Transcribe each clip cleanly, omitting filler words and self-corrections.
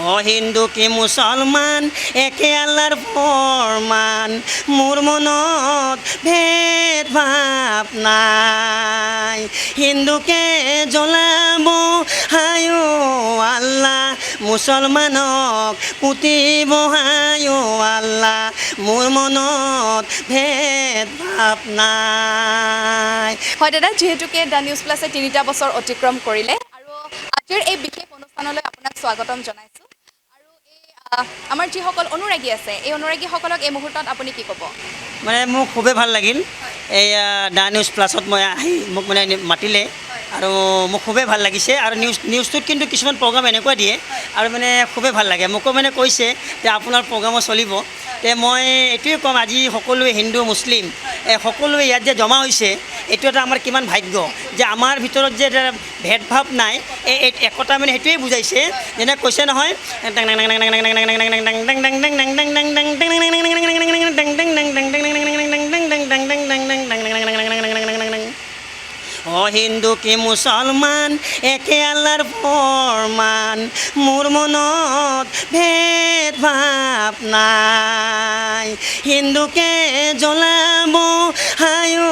ও হিন্দু কি মুসলমান একে আল্লাহর ফরমান মোর মনত ভেদ ভাব নাই হিন্দুকে জ্বলাব হায়ো আল্লাহ মুসলমানক পুতিব হায়ো আল্লাহ মোর মনত ভেদ ভাব নাই। হয় দাদা, যিহেতুকে দ্য নিউজ প্লাছে ৩টা বছৰ অতিক্ৰম কৰিলে আৰু আজিৰ এই বিশেষ অনুষ্ঠানলৈ আপোনাক স্বাগতম জনাইছোঁ। আৰু এই আমাৰ যিসকল অনুৰাগী আছে এই অনুৰাগীসকলক এই মুহূৰ্তত আপুনি কি ক'ব? মানে মোক খুবেই ভাল লাগিল এয়া দ্য নিউজ প্লাছত মই আহি মোক মানে মাতিলে আৰু মোক খুবেই ভাল লাগিছে আৰু নিউজটোত কিন্তু কিছুমান প্ৰগ্ৰাম এনেকুৱা দিয়ে আৰু মানে খুবেই ভাল লাগে। মোকো মানে কৈছে যে আপোনাৰ প্ৰগ্ৰামো চলিব। তে মই এইটোৱে ক'ম, আজি সকলোৱে হিন্দু মুছলিম সকলোৱে ইয়াত যে জমা হৈছে এইটো এটা আমাৰ কিমান ভাগ্য যে আমাৰ ভিতৰত যে এটা ভেদভাৱ নাই, এই একতা মানে সেইটোৱে বুজাইছে। যেনে কৈছে নহয় ও হিন্দু কি মুসলমান একে আল্লাহর ফরমান মোর মনত ভেদ ভাব নাই হিন্দুকে জ্বলাব হায়ো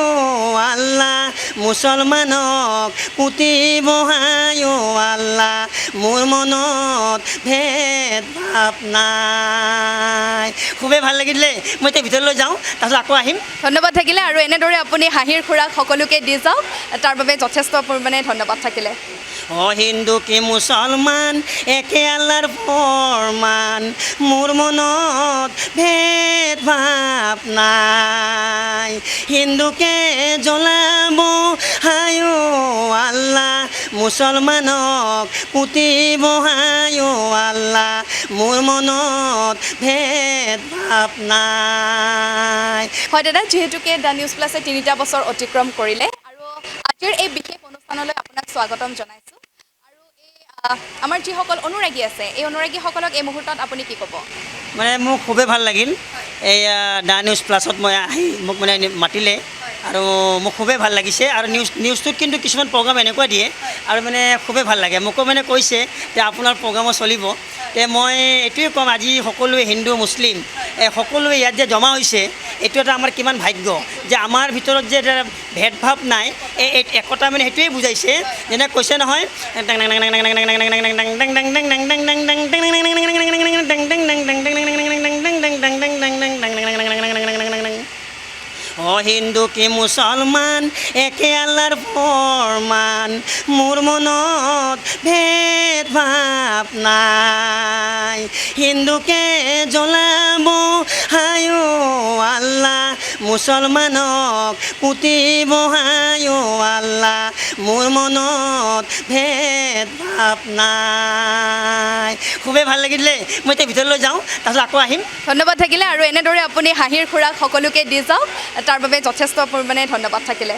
আল্লাহ মুসলমানক পুতিব হায়ো আল্লাহ মোর মনত ভেদ ভাব নাই। খুবেই ভাল লাগিলে। মই এতিয়া ভিতৰলৈ যাওঁ, তাৰপিছত আকৌ আহিম। ধন্যবাদ থাকিলে আৰু এনেদৰে আপুনি হাঁহিৰ খোৰাক সকলোকে দি যাওক, তাৰ বাবে যথেষ্ট পৰিমাণে ধন্যবাদ থাকিলে। ও হিন্দু কি মুসলমান একে আল্লাহর ফরমান মোর মনত ভেদ ভাব নাই হিন্দুকে জ্বলাব হায়ো আল্লাহ মুসলমানক পুতিব হায়ো আল্লাহ মোর মনত ভেদ ভাব নাই। হয় দাদা, যিহেতুকে দ্য নিউজ প্লাছে ৩টা বছৰ অতিক্ৰম কৰিলে আৰু আজিৰ এই বিশেষ অনুষ্ঠানলৈ আপোনাক স্বাগতম জনাইছোঁ। আৰু এই আমাৰ যিসকল অনুৰাগী আছে এই অনুৰাগীসকলক এই মুহূৰ্তত আপুনি কি ক'ব? মানে মোক খুবেই ভাল লাগিল এয়া দ্য নিউজ প্লাছত মই আহি মোক মানে মাতিলে আৰু মোক খুবেই ভাল লাগিছে আৰু নিউজটোত কিন্তু কিছুমান প্ৰগ্ৰাম এনেকুৱা দিয়ে আৰু মানে খুবেই ভাল লাগে। মোকো মানে কৈছে যে আপোনাৰ প্ৰগ্ৰামো চলিব। তে মই এইটোৱে ক'ম, আজি সকলোৱে হিন্দু মুছলিম সকলোৱে ইয়াত যে জমা হৈছে এইটো এটা আমাৰ কিমান ভাগ্য যে আমাৰ ভিতৰত যে এটা ভেদভাৱ নাই, এই একতা মানে সেইটোৱে বুজাইছে। যেনে কৈছে নহয় ও হিন্দু কি মুসলমান একে আল্লাহর ফরমান মোর মনত ভেদ ভাব নাই হিন্দুকে জ্বলাব হায়ো আল্লাহ মুসলমানক পুতিব হায়ো আল্লাহ মোর মনত ভেদ ভাব নাই। খুবেই ভাল লাগিলে। মই এতিয়া ভিতৰলৈ যাওঁ, তাৰপিছত আকৌ আহিম। ধন্যবাদ থাকিলে আৰু এনেদৰে আপুনি হাঁহিৰ খোৰাক সকলোকে দি যাওক, তাৰ বাবে যথেষ্ট পৰিমাণে ধন্যবাদ থাকিলে।